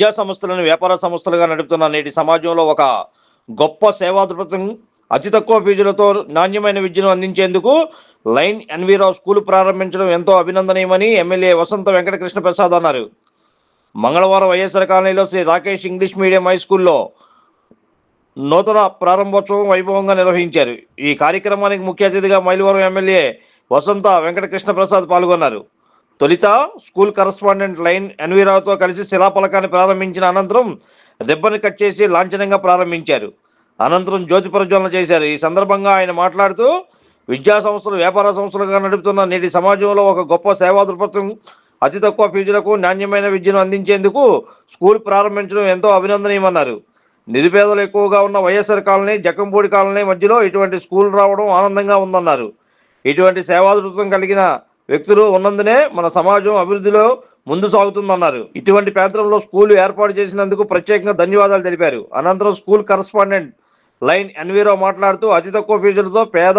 విద్యా సంస్థలను వ్యాపార సంస్థలుగా నడుపుతున్న నేటి సమాజంలో ఒక గొప్ప సేవా దృక్పథం అతి తక్కువ ఫీజులతో నాణ్యమైన విద్యను అందించేందుకు లైన్ ఎన్వీరో స్కూల్ ప్రారంభించడం ఎంతో అభినందనీయమని ఎమ్మెల్యే వసంత వెంకటకృష్ణ ప్రసాద్ అన్నారు. మంగళవారం వైఎస్ఆర్ కాలనీలో Shri Rakesh English medium high స్కూల్లో నూతన ప్రారంభోత్సవం వైభవంగా నిర్వహించారు. ఈ కార్యక్రమానికి ముఖ్య అతిథిగా మైలవరం ఎమ్మెల్యే వసంత వెంకటకృష్ణ ప్రసాద్ పాల్గొన్నారు. తొలిత స్కూల్ కరస్పాండెంట్ లైన్ ఎన్వీరావుతో కలిసి శిలాఫలకాన్ని ప్రారంభించిన అనంతరం రిబ్బన్ కట్ చేసి లాంఛనంగా ప్రారంభించారు. అనంతరం జ్యోతి ప్రజ్వలన చేశారు. ఈ సందర్భంగా ఆయన మాట్లాడుతూ విద్యా సంస్థలు వ్యాపార సంస్థలుగా నడుపుతున్న నేటి సమాజంలో ఒక గొప్ప సేవా దృక్పథం అతి తక్కువ ఫీజులకు నాణ్యమైన విద్యను అందించేందుకు స్కూల్ ప్రారంభించడం ఎంతో అభినందనీయమన్నారు. నిరుపేదలు ఎక్కువగా ఉన్న వైఎస్ఆర్ కాలనీ, జక్కంపూడి కాలనీ మధ్యలో ఇటువంటి స్కూల్ రావడం ఆనందంగా ఉందన్నారు. ఇటువంటి సేవా దృక్పథం కలిగిన వ్యక్తులు ఉన్నందునే మన సమాజం అభివృద్ధిలో ముందు సాగుతుందన్నారు. ఇటువంటి ప్రాంతంలో స్కూల్ ఏర్పాటు చేసినందుకు ప్రత్యేకంగా ధన్యవాదాలు తెలిపారు. అనంతరం స్కూల్ కరస్పాండెంట్ లైన్ ఎన్వీరో మాట్లాడుతూ అతి తక్కువ ఫీజులతో పేద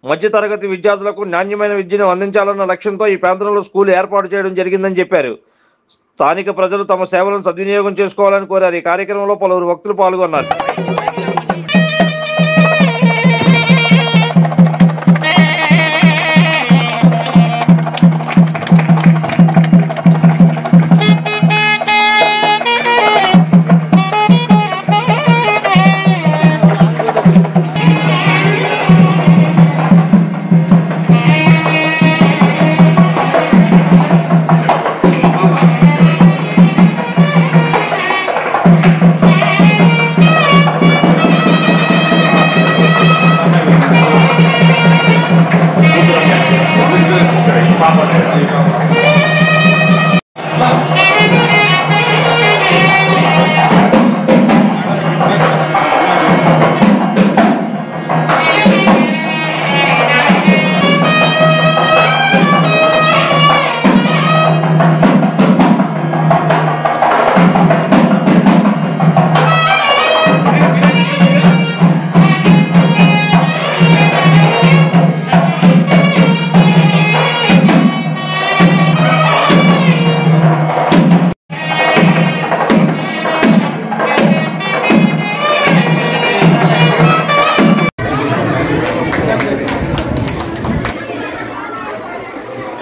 మధ్యతరగతి విద్యార్థులకు నాణ్యమైన విద్యను అందించాలన్న లక్ష్యంతో ఈ ప్రాంతంలో స్కూల్ ఏర్పాటు చేయడం జరిగిందని చెప్పారు. స్థానిక ప్రజలు తమ సేవలను సద్వినియోగం చేసుకోవాలని కోరారు. ఈ కార్యక్రమంలో పలువురు భక్తులు పాల్గొన్నారు.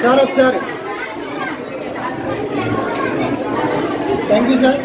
సార్ ఒకసారి thank you sir.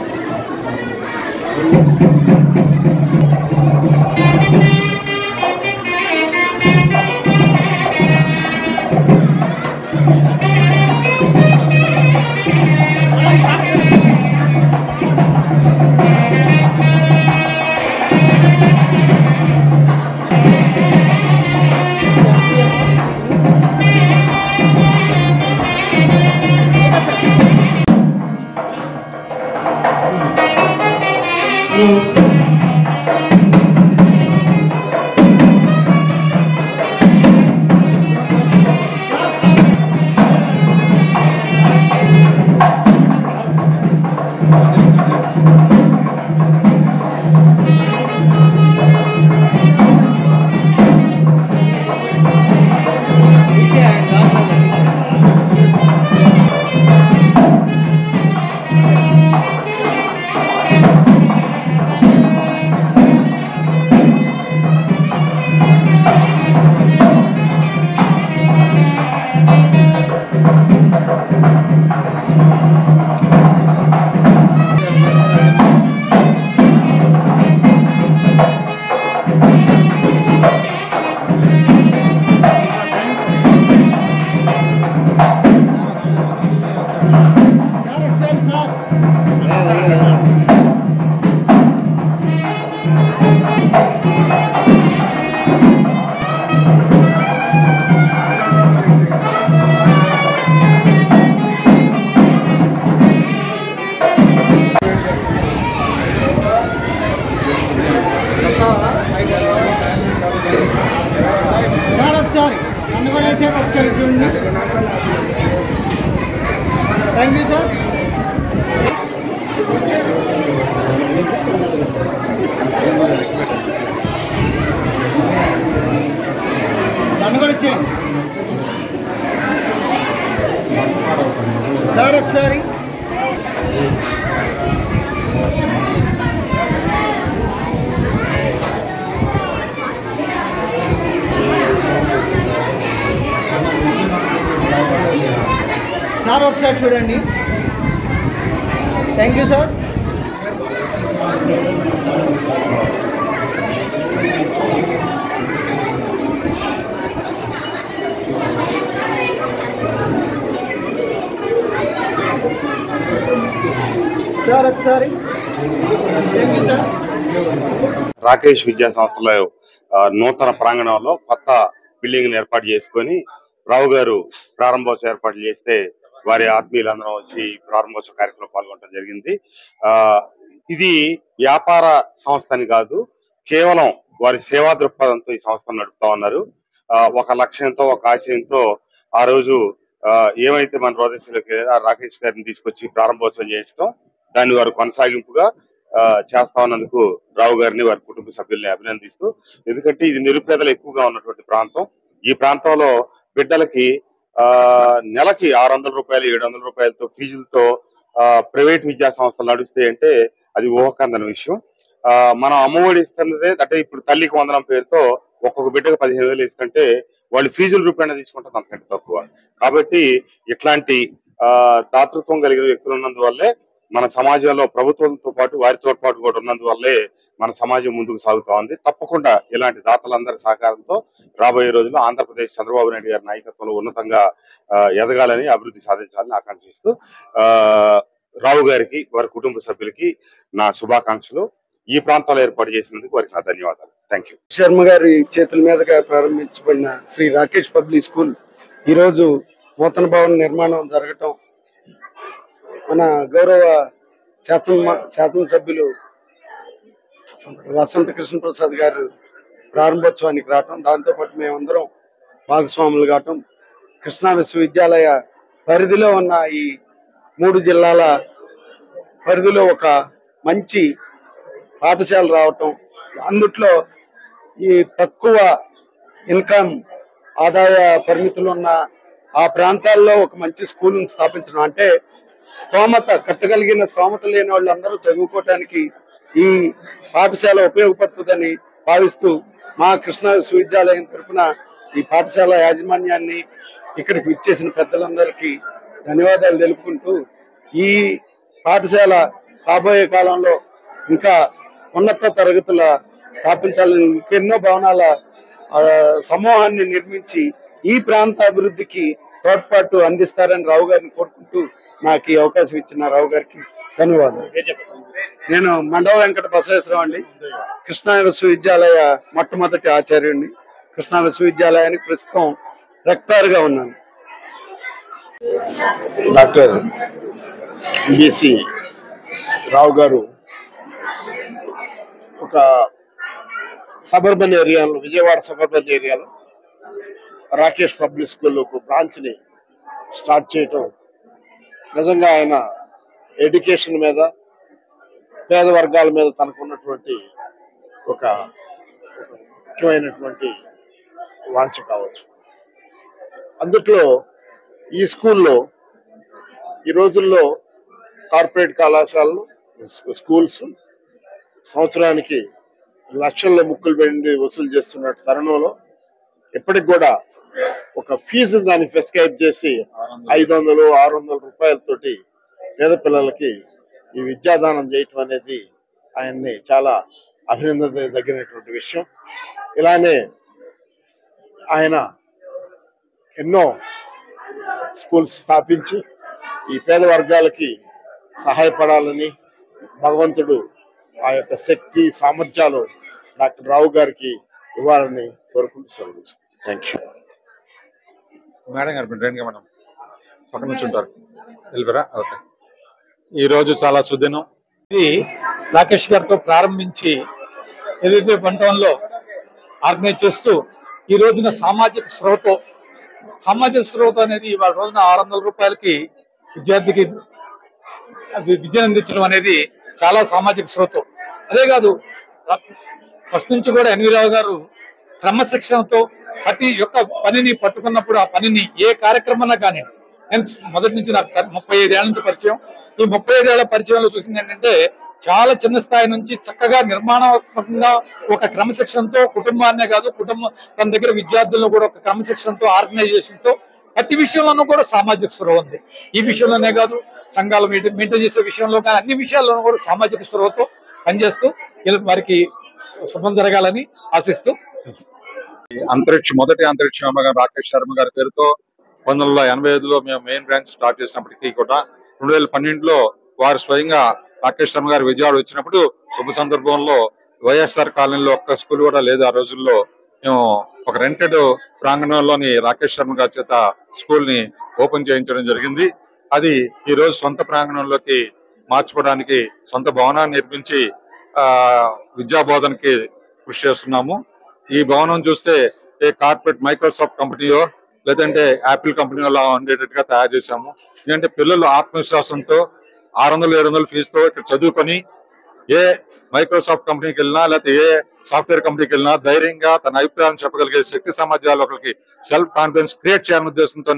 Thank you sir. నన్ను కూడా ఇచ్చేయండి సార్ ఒకసారి. సార్ ఒకసారి చూడండి. Thank you sir. సార్ ఒకసారి థ్యాంక్ యూ సార్. రాకేష్ విద్యా సంస్థలో నూతన ప్రాంగణంలో కొత్త బిల్డింగ్ ఏర్పాటు చేసుకొని రావు గారు ప్రారంభోత్సవ ఏర్పాట్లు చేస్తే వారి ఆత్మీయులందరూ వచ్చి ప్రారంభోత్సవ కార్యక్రమంలో పాల్గొనడం జరిగింది. ఇది వ్యాపార సంస్థ అని కాదు, కేవలం వారి సేవా దృక్పథంతో ఈ సంస్థను నడుపుతా ఉన్నారు. ఒక లక్ష్యంతో, ఒక ఆశయంతో ఆ రోజు ఏమైతే మన ప్రదేశంలోకి రాకేష్ గారిని తీసుకొచ్చి ప్రారంభోత్సవం చేయించడం, దాన్ని వారు కొనసాగింపుగా చేస్తా ఉన్నందుకు రావు గారిని వారి కుటుంబ సభ్యుల్ని అభినందిస్తూ, ఎందుకంటే ఇది నిరుపేదలు ఎక్కువగా ఉన్నటువంటి ప్రాంతం. ఈ ప్రాంతంలో బిడ్డలకి నెలకి 600 రూపాయలు 700 రూపాయలతో ఫీజులతో ప్రైవేట్ విద్యా సంస్థలు నడుస్తాయి అంటే అది ఊహకందని విషయం. మనం అమ్మఒడి ఇస్తున్నదే అంటే ఇప్పుడు తల్లికి వందనం పేరుతో ఒక్కొక్క బిడ్డకు 15,000 ఇస్తుంటే వాళ్ళు ఫీజుల రూపాయన తీసుకుంటారు అంతకంటే తక్కువ. కాబట్టి ఇట్లాంటి దాతృత్వం కలిగిన వ్యక్తులు ఉన్నందువల్లే మన సమాజంలో ప్రభుత్వంతో పాటు వారి తోడ్పాటు కూడా ఉన్నందువల్లే మన సమాజం ముందుకు సాగుతా ఉంది. తప్పకుండా ఇలాంటి దాతలందరి సహకారంతో రాబోయే రోజుల్లో ఆంధ్రప్రదేశ్ చంద్రబాబు నాయుడు గారి నాయకత్వంలో ఉన్నతంగా ఎదగాలని, అభివృద్ధి సాధించాలని ఆకాంక్షిస్తూ రావు గారికి వారి కుటుంబ సభ్యులకి నా శుభాకాంక్షలు. ఈ ప్రాంతాల్లో ఏర్పాటు చేసినందుకు వారికి నా ధన్యవాదాలు. Thank you. శర్మ గారి చేతుల మీదుగా ప్రారంభించబడిన శ్రీ రాకేష్ పబ్లిక్ స్కూల్ ఈరోజు నూతన భవన నిర్మాణం జరగటం, మన గౌరవ శాసనసభ్యులు వసంత కృష్ణ ప్రసాద్ గారు ప్రారంభోత్సవానికి రావటం, దాంతోపాటు మేమందరం భాగస్వాములు కావటం, కృష్ణా విశ్వవిద్యాలయ పరిధిలో ఉన్న ఈ 3 జిల్లాల పరిధిలో ఒక మంచి పాఠశాల రావటం, అందుట్లో ఈ తక్కువ ఇన్కమ్ ఆదాయ పరిమితులు ఉన్న ఆ ప్రాంతాల్లో ఒక మంచి స్కూల్ని స్థాపించడం, అంటే కట్టగలిగిన స్తోమత లేని వాళ్ళందరూ చదువుకోవటానికి ఈ పాఠశాల ఉపయోగపడుతుందని భావిస్తూ మా కృష్ణా విశ్వవిద్యాలయం తరఫున ఈ పాఠశాల యాజమాన్యాన్ని, ఇక్కడికి విచ్చేసిన పెద్దలందరికీ ధన్యవాదాలు తెలుపుకుంటూ, ఈ పాఠశాల రాబోయే కాలంలో ఇంకా ఉన్నత తరగతుల స్థాపించాలని, ఇంకెన్నో భవనాల సమూహాన్ని నిర్మించి ఈ ప్రాంత అభివృద్ధికి తోడ్పాటు అందిస్తారని రావు గారిని కోరుకుంటూ నాకు ఈ అవకాశం ఇచ్చిన రావు గారికి ధన్యవాదాలు. నేను మండవ వెంకట బసవేశ్వరరావు అండి, కృష్ణా విశ్వవిద్యాలయ మొట్టమొదటి ఆచార్యుడిని. కృష్ణా విశ్వవిద్యాలయానికి ప్రస్తుతం రెక్టార్గా ఉన్నాను. డాక్టర్ బిసి రావు గారు ఒక సబర్బన్ ఏరియాలో, విజయవాడ సబర్బన్ ఏరియాలో రాకేష్ పబ్లిక్ స్కూల్ ఒక బ్రాంచ్ని స్టార్ట్ చేయటం నిజంగా ఆయన ఎడ్యుకేషన్ మీద, పేద వర్గాల మీద తనకున్నటువంటి ఒక ముఖ్యమైనటువంటి వాంఛ కావచ్చు. అందుట్లో ఈ స్కూల్లో ఈ రోజుల్లో కార్పొరేట్ కళాశాలలు, స్కూల్స్ సంవత్సరానికి లక్షల్లో ముక్కులు పెండి వసూలు చేస్తున్న తరుణంలో ఇప్పటికి కూడా ఒక ఫీజు దాన్ని ప్రిస్క్రైబ్ చేసి 500-600 రూపాయలతోటి పేద పిల్లలకి ఈ విద్యాదానం చేయటం అనేది ఆయన్ని చాలా అభినందనదగినటువంటి విషయం. ఇలానే ఆయన ఎన్నో స్కూల్స్ స్థాపించి ఈ పేద వర్గాలకి సహాయపడాలని భగవంతుడు ఆ యొక్క శక్తి సామర్థ్యాలు డాక్టర్ రావు గారికి ఇవ్వాలని కోరుకుంటూ థ్యాంక్ యూ. మేడం గారు మేడం పక్కన కూర్చుంటారు వెళ్ళిపోరా. ఓకే, ఈరోజు చాలా సుదినం. ఇది రాకేష్ గారితో ప్రారంభించి ఏదైతే పంటంలో ఆర్గనైజ్ చేస్తూ ఈ రోజున సామాజిక స్రోత అనేది ఇవాళ రోజున 600 రూపాయలకి విద్యార్థికి విద్యను అందించడం అనేది చాలా సామాజిక స్రోతం. అదే కాదు, ఫస్ట్ నుంచి కూడా ఎన్వి రావు గారు క్రమశిక్షణతో ప్రతి ఒక్క పనిని పట్టుకున్నప్పుడు ఆ పనిని ఏ కార్యక్రమంలో కానీ, నేను మొదటి నుంచి నాకు 35 ఏళ్ల నుంచి పరిచయం. ఈ 35 ఏళ్ల పరిచయంలో చూసింది ఏంటంటే చాలా చిన్న స్థాయి నుంచి చక్కగా నిర్మాణాత్మకంగా ఒక క్రమశిక్షణతో కుటుంబాన్నే కాదు, తన దగ్గర విద్యార్థులను కూడా ఒక క్రమశిక్షణతో ఆర్గనైజేషన్తో ప్రతి విషయంలోనూ కూడా సామాజిక స్పృహ ఉంది. ఈ విషయంలోనే కాదు, సంఘాలు మెయింటైన్ చేసే విషయంలో కానీ అన్ని విషయాల్లోనూ కూడా సామాజిక స్పృహతో పనిచేస్తూ వారికి శుభం జరగాలని ఆశిస్తూ మొదటి అంతరిక్ష విమానం రాకేష్ శర్మ గారి పేరుతో 1985లో మేము మెయిన్ బ్రాంచ్ స్టార్ట్ చేసినప్పటికీ కూడా 2012లో వారు స్వయంగా రాకేష్ శర్మ గారు విజయవాడ వచ్చినప్పుడు శుభ సందర్భంలో వైఎస్ఆర్ కాలనీలో ఒక్క స్కూల్ కూడా లేదు. ఆ రోజుల్లో మేము ఒక రెంటెడ్ ప్రాంగణంలోని రాకేష్ శర్మ గారి చేత స్కూల్ ని ఓపెన్ చేయించడం జరిగింది. అది ఈ రోజు సొంత ప్రాంగణంలోకి మార్చుకోవడానికి సొంత భవనాన్ని నిర్మించి విద్యా బోధనకి కృషి చేస్తున్నాము. ఈ భవనం చూస్తే ఏ కార్పొరేట్ మైక్రోసాఫ్ట్ కంపెనీయో లేదంటే యాపిల్ కంపెనీలో ఉండేటట్టుగా తయారు చేశాము. ఎందుకంటే పిల్లలు ఆత్మవిశ్వాసంతో 600-700 ఫీజుతో ఇక్కడ చదువుకొని ఏ మైక్రోసాఫ్ట్ కంపెనీకి వెళ్ళినా లేకపోతే ఏ సాఫ్ట్వేర్ కంపెనీకి వెళ్ళినా ధైర్యంగా తన అభిప్రాయాన్ని చెప్పగలిగే శక్తి సామర్థ్యాలు ఒకరికి సెల్ఫ్ కాన్ఫిడెన్స్ క్రియేట్ చేయాలనే ఉద్దేశంతో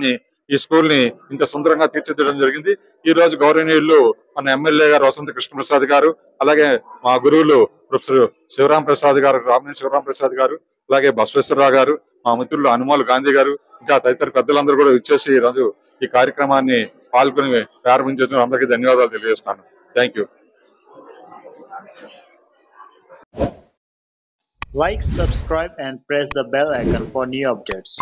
ఈ స్కూల్ ని ఇంత సుందరంగా తీర్చిదిద్దడం జరిగింది. ఈ రోజు గౌరవనీయులు మన ఎమ్మెల్యే గారు వసంత కృష్ణప్రసాద్ గారు, అలాగే మా గురువులు ప్రొఫెసర్ శివరాం ప్రసాద్ గారు, రామినేని శివరాం ప్రసాద్ గారు, అలాగే బసవేశ్వరరావు గారు, మా మిత్రులు హనుమాల్ గాంధీ గారు, ఇంకా తదితర పెద్దలందరూ కూడా వచ్చేసి ఈ రోజు ఈ కార్యక్రమాన్ని పాల్గొని ప్రారంభించిన అందరికీ ధన్యవాదాలు తెలియజేస్తున్నాను. Thank you. Like, subscribe and press the bell icon for new updates.